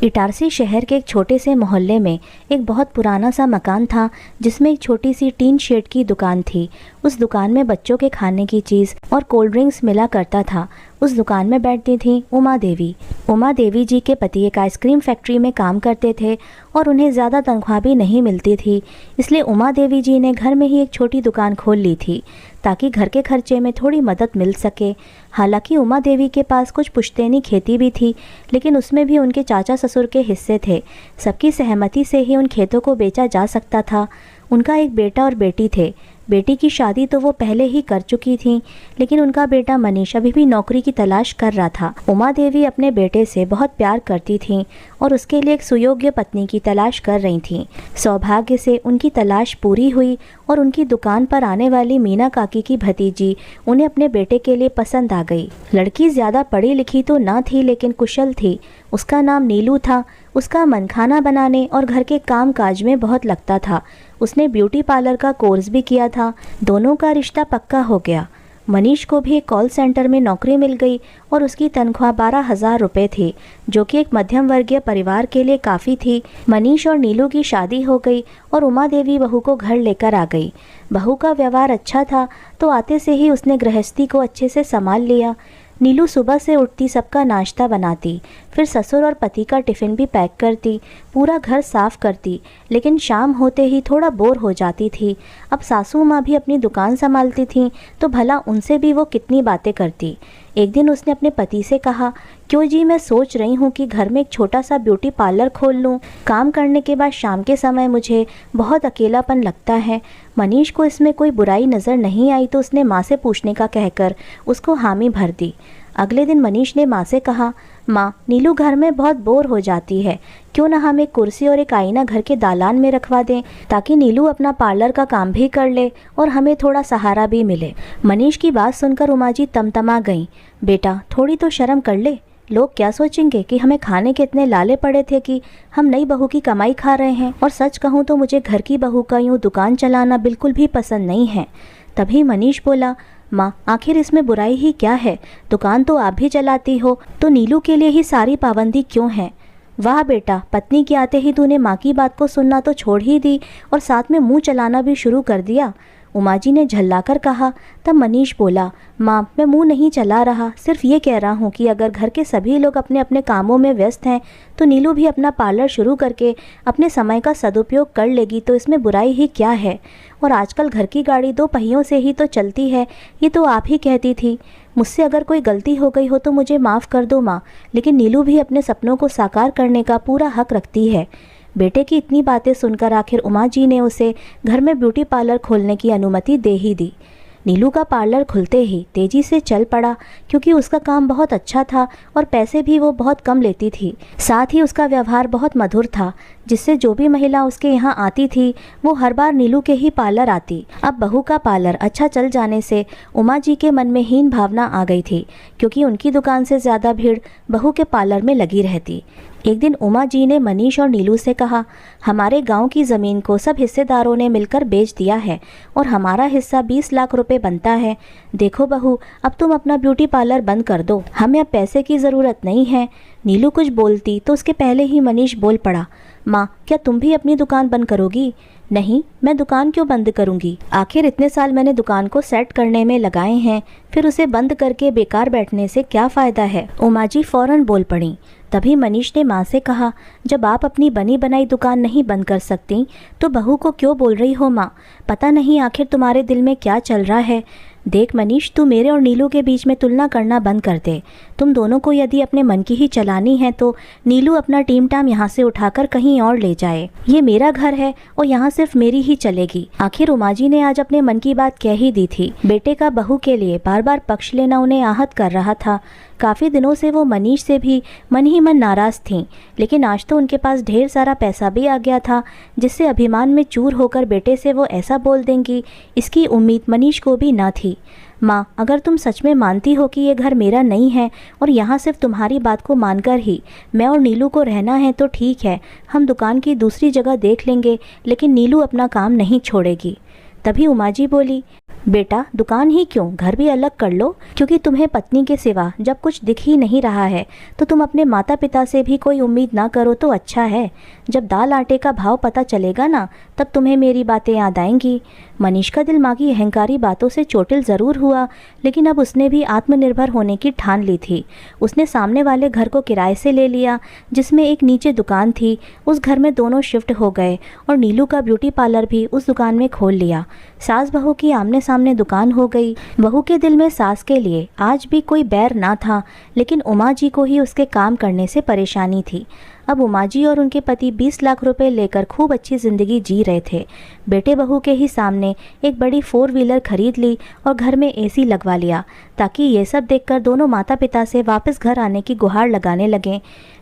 इटारसी शहर के एक छोटे से मोहल्ले में एक बहुत पुराना सा मकान था जिसमें एक छोटी सी टीन शेड की दुकान थी। उस दुकान में बच्चों के खाने की चीज़ और कोल्ड ड्रिंक्स मिला करता था। उस दुकान में बैठती थी उमा देवी। उमा देवी जी के पति एक आइसक्रीम फैक्ट्री में काम करते थे और उन्हें ज़्यादा तनख्वाह भी नहीं मिलती थी, इसलिए उमा देवी जी ने घर में ही एक छोटी दुकान खोल ली थी ताकि घर के खर्चे में थोड़ी मदद मिल सके। हालांकि उमा देवी के पास कुछ पुश्तैनी खेती भी थी, लेकिन उसमें भी उनके चाचा ससुर के हिस्से थे। सबकी सहमति से ही उन खेतों को बेचा जा सकता था। उनका एक बेटा और बेटी थे। बेटी की शादी तो वो पहले ही कर चुकी थी, लेकिन उनका बेटा मनीष अभी भी नौकरी की तलाश कर रहा था। उमा देवी अपने बेटे से बहुत प्यार करती थीं और उसके लिए एक सुयोग्य पत्नी की तलाश कर रही थीं। सौभाग्य से उनकी तलाश पूरी हुई और उनकी दुकान पर आने वाली मीना काकी की भतीजी उन्हें अपने बेटे के लिए पसंद आ गई। लड़की ज़्यादा पढ़ी लिखी तो ना थी, लेकिन कुशल थी। उसका नाम नीलू था। उसका मन खाना बनाने और घर के काम काज में बहुत लगता था। उसने ब्यूटी पार्लर का कोर्स भी किया था। दोनों का रिश्ता पक्का हो गया। मनीष को भी एक कॉल सेंटर में नौकरी मिल गई और उसकी तनख्वाह 12,000 रुपये थी, जो कि एक मध्यम वर्गीय परिवार के लिए काफ़ी थी। मनीष और नीलू की शादी हो गई और उमा देवी बहू को घर लेकर आ गई। बहू का व्यवहार अच्छा था, तो आते से ही उसने गृहस्थी को अच्छे से संभाल लिया। नीलू सुबह से उठती, सबका नाश्ता बनाती, फिर ससुर और पति का टिफ़िन भी पैक करती, पूरा घर साफ करती, लेकिन शाम होते ही थोड़ा बोर हो जाती थी। अब सासू माँ भी अपनी दुकान संभालती थीं, तो भला उनसे भी वो कितनी बातें करती। एक दिन उसने अपने पति से कहा, क्यों जी, मैं सोच रही हूँ कि घर में एक छोटा सा ब्यूटी पार्लर खोल लूँ। काम करने के बाद शाम के समय मुझे बहुत अकेलापन लगता है। मनीष को इसमें कोई बुराई नज़र नहीं आई, तो उसने माँ से पूछने का कहकर उसको हामी भर दी। अगले दिन मनीष ने माँ से कहा, माँ, नीलू घर में बहुत बोर हो जाती है, क्यों ना हम एक कुर्सी और एक आईना घर के दालान में रखवा दें, ताकि नीलू अपना पार्लर का काम भी कर ले और हमें थोड़ा सहारा भी मिले। मनीष की बात सुनकर उमा जी तमतमा गईं। बेटा, थोड़ी तो शर्म कर ले। लोग क्या सोचेंगे कि हमें खाने के इतने लाले पड़े थे कि हम नई बहू की कमाई खा रहे हैं। और सच कहूँ तो मुझे घर की बहू का यूँ दुकान चलाना बिल्कुल भी पसंद नहीं है। तभी मनीष बोला, माँ, आखिर इसमें बुराई ही क्या है? दुकान तो आप भी चलाती हो, तो नीलू के लिए ही सारी पाबंदी क्यों है? वाह बेटा, पत्नी के आते ही तूने माँ की बात को सुनना तो छोड़ ही दी और साथ में मुंह चलाना भी शुरू कर दिया। उमा जी ने झल्लाकर कहा। तब मनीष बोला, माँ, मैं मुंह नहीं चला रहा, सिर्फ ये कह रहा हूँ कि अगर घर के सभी लोग अपने अपने कामों में व्यस्त हैं, तो नीलू भी अपना पार्लर शुरू करके अपने समय का सदुपयोग कर लेगी, तो इसमें बुराई ही क्या है? और आजकल घर की गाड़ी 2 पहियों से ही तो चलती है, ये तो आप ही कहती थी। मुझसे अगर कोई गलती हो गई हो तो मुझे माफ़ कर दो माँ, लेकिन नीलू भी अपने सपनों को साकार करने का पूरा हक रखती है। बेटे की इतनी बातें सुनकर आखिर उमा जी ने उसे घर में ब्यूटी पार्लर खोलने की अनुमति दे ही दी। नीलू का पार्लर खुलते ही तेजी से चल पड़ा, क्योंकि उसका काम बहुत अच्छा था और पैसे भी वो बहुत कम लेती थी। साथ ही उसका व्यवहार बहुत मधुर था, जिससे जो भी महिला उसके यहाँ आती थी वो हर बार नीलू के ही पार्लर आती। अब बहू का पार्लर अच्छा चल जाने से उमा जी के मन में हीन भावना आ गई थी, क्योंकि उनकी दुकान से ज़्यादा भीड़ बहू के पार्लर में लगी रहती। एक दिन उमा जी ने मनीष और नीलू से कहा, हमारे गांव की ज़मीन को सब हिस्सेदारों ने मिलकर बेच दिया है और हमारा हिस्सा 20 लाख रुपए बनता है। देखो बहू, अब तुम अपना ब्यूटी पार्लर बंद कर दो, हमें अब पैसे की ज़रूरत नहीं है। नीलू कुछ बोलती तो उसके पहले ही मनीष बोल पड़ा, माँ, क्या तुम भी अपनी दुकान बंद करोगी? नहीं, मैं दुकान क्यों बंद करूँगी? आखिर इतने साल मैंने दुकान को सेट करने में लगाए हैं, फिर उसे बंद करके बेकार बैठने से क्या फ़ायदा है? उमा जी फ़ौरन बोल पड़ी। तभी मनीष ने माँ से कहा, जब आप अपनी बनी बनाई दुकान नहीं बंद कर सकती, तो बहू को क्यों बोल रही हो माँ? पता नहीं आखिर तुम्हारे दिल में क्या चल रहा है। देख मनीष, तू मेरे और नीलू के बीच में तुलना करना बंद कर दे। तुम दोनों को यदि अपने मन की ही चलानी है, तो नीलू अपना टीम टाम यहाँ से उठाकर कहीं और ले जाए। ये मेरा घर है और यहाँ सिर्फ मेरी ही चलेगी। आखिर उमा जी ने आज अपने मन की बात कह ही दी थी। बेटे का बहू के लिए बार बार पक्ष लेना उन्हें आहत कर रहा था। काफ़ी दिनों से वो मनीष से भी मन ही मन नाराज़ थीं, लेकिन आज तो उनके पास ढेर सारा पैसा भी आ गया था, जिससे अभिमान में चूर होकर बेटे से वो ऐसा बोल देंगी, इसकी उम्मीद मनीष को भी ना थी। माँ, अगर तुम सच में मानती हो कि ये घर मेरा नहीं है और यहाँ सिर्फ तुम्हारी बात को मानकर ही मैं और नीलू को रहना है, तो ठीक है, हम दुकान की दूसरी जगह देख लेंगे, लेकिन नीलू अपना काम नहीं छोड़ेगी। तभी उमा जी बोली, बेटा दुकान ही क्यों, घर भी अलग कर लो, क्योंकि तुम्हें पत्नी के सिवा जब कुछ दिख ही नहीं रहा है तो तुम अपने माता पिता से भी कोई उम्मीद ना करो तो अच्छा है। जब दाल आटे का भाव पता चलेगा ना, तब तुम्हें मेरी बातें याद आएंगी। मनीष का दिल माँ की अहंकारी बातों से चोटिल ज़रूर हुआ, लेकिन अब उसने भी आत्मनिर्भर होने की ठान ली थी। उसने सामने वाले घर को किराए से ले लिया, जिसमें एक नीचे दुकान थी। उस घर में दोनों शिफ्ट हो गए और नीलू का ब्यूटी पार्लर भी उस दुकान में खोल लिया। सास बहू की आमने सामने दुकान हो गई। बहू के दिल में सास के लिए आज भी कोई बैर ना था, लेकिन उमा जी को ही उसके काम करने से परेशानी थी। अब उमा जी और उनके पति 20 लाख रुपए लेकर खूब अच्छी ज़िंदगी जी रहे थे। बेटे बहू के ही सामने एक बड़ी 4 व्हीलर खरीद ली और घर में एसी लगवा लिया, ताकि ये सब देखकर दोनों माता पिता से वापस घर आने की गुहार लगाने लगें।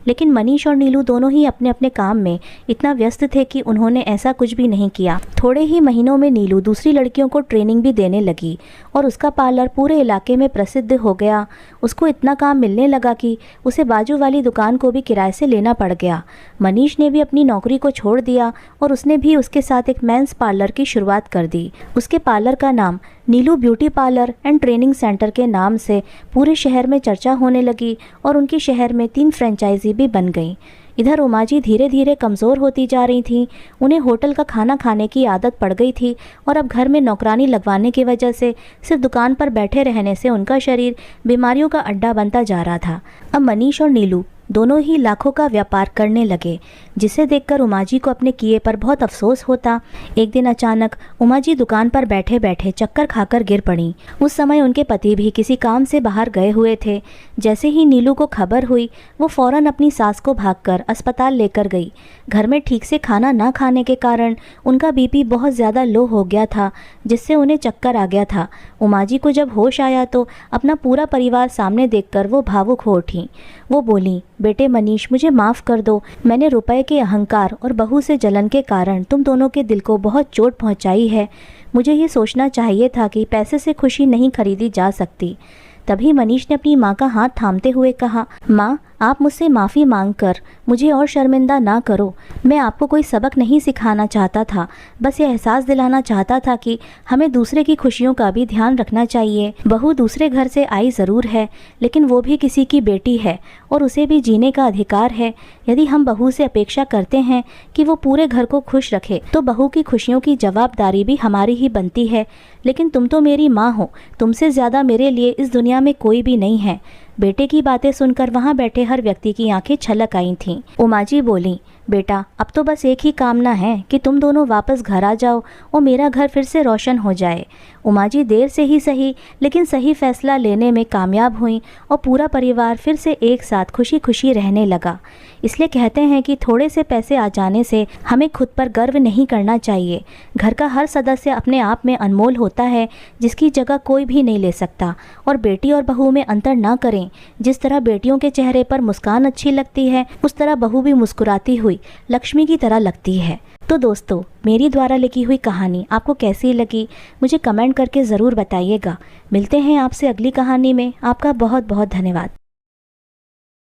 लेकिन मनीष और नीलू दोनों ही अपने अपने काम में इतना व्यस्त थे कि उन्होंने ऐसा कुछ भी नहीं किया। थोड़े ही महीनों में नीलू दूसरी लड़कियों को ट्रेनिंग भी देने लगी और उसका पार्लर पूरे इलाके में प्रसिद्ध हो गया। उसको इतना काम मिलने लगा कि उसे बाजू वाली दुकान को भी किराए से लेना पड़ गया। मनीष ने भी अपनी नौकरी को छोड़ दिया और उसने भी उसके साथ एक मेंस पार्लर की शुरुआत कर दी। उसके पार्लर का नाम Neelu beauty parlour and training centre के नाम से पूरे शहर में चर्चा होने लगी और उनकी शहर में 3 फ्रेंचाइजी भी बन गई। इधर उमा जी धीरे धीरे कमज़ोर होती जा रही थीं। उन्हें होटल का खाना खाने की आदत पड़ गई थी और अब घर में नौकरानी लगवाने की वजह से सिर्फ दुकान पर बैठे रहने से उनका शरीर बीमारियों का अड्डा बनता जा रहा था। अब मनीष और नीलू दोनों ही लाखों का व्यापार करने लगे, जिसे देखकर उमा जी को अपने किए पर बहुत अफसोस होता। एक दिन अचानक उमा जी दुकान पर बैठे बैठे चक्कर खाकर गिर पड़ी। उस समय उनके पति भी किसी काम से बाहर गए हुए थे। जैसे ही नीलू को खबर हुई, वो फौरन अपनी सास को भागकर अस्पताल लेकर गई। घर में ठीक से खाना ना खाने के कारण उनका बीपी बहुत ज़्यादा लो हो गया था, जिससे उन्हें चक्कर आ गया था। उमा जी को जब होश आया तो अपना पूरा परिवार सामने देखकर वो भावुक हो उठी। वो बोली, बेटे मनीष, मुझे माफ़ कर दो। मैंने रुपए के अहंकार और बहू से जलन के कारण तुम दोनों के दिल को बहुत चोट पहुंचाई है। मुझे ये सोचना चाहिए था कि पैसे से खुशी नहीं खरीदी जा सकती। तभी मनीष ने अपनी माँ का हाथ थामते हुए कहा, माँ, आप मुझसे माफ़ी मांगकर मुझे और शर्मिंदा ना करो। मैं आपको कोई सबक नहीं सिखाना चाहता था, बस ये एहसास दिलाना चाहता था कि हमें दूसरे की खुशियों का भी ध्यान रखना चाहिए। बहू दूसरे घर से आई ज़रूर है, लेकिन वो भी किसी की बेटी है और उसे भी जीने का अधिकार है। यदि हम बहू से अपेक्षा करते हैं कि वो पूरे घर को खुश रखे, तो बहू की खुशियों की जवाबदारी भी हमारी ही बनती है। लेकिन तुम तो मेरी माँ हो, तुमसे ज़्यादा मेरे लिए इस दुनिया में कोई भी नहीं है। बेटे की बातें सुनकर वहाँ बैठे हर व्यक्ति की आंखें छलक आई थीं। उमा जी बोली, बेटा, अब तो बस एक ही कामना है कि तुम दोनों वापस घर आ जाओ और मेरा घर फिर से रोशन हो जाए। उमा जी देर से ही सही, लेकिन सही फैसला लेने में कामयाब हुई और पूरा परिवार फिर से एक साथ खुशी खुशी रहने लगा। इसलिए कहते हैं कि थोड़े से पैसे आ जाने से हमें खुद पर गर्व नहीं करना चाहिए। घर का हर सदस्य अपने आप में अनमोल होता है, जिसकी जगह कोई भी नहीं ले सकता। और बेटी और बहू में अंतर ना करें। जिस तरह बेटियों के चेहरे पर मुस्कान अच्छी लगती है, उस तरह बहू भी मुस्कुराती हुई लक्ष्मी की तरह लगती है। तो दोस्तों, मेरी द्वारा लिखी हुई कहानी आपको कैसी लगी, मुझे कमेंट करके ज़रूर बताइएगा। मिलते हैं आपसे अगली कहानी में। आपका बहुत बहुत धन्यवाद।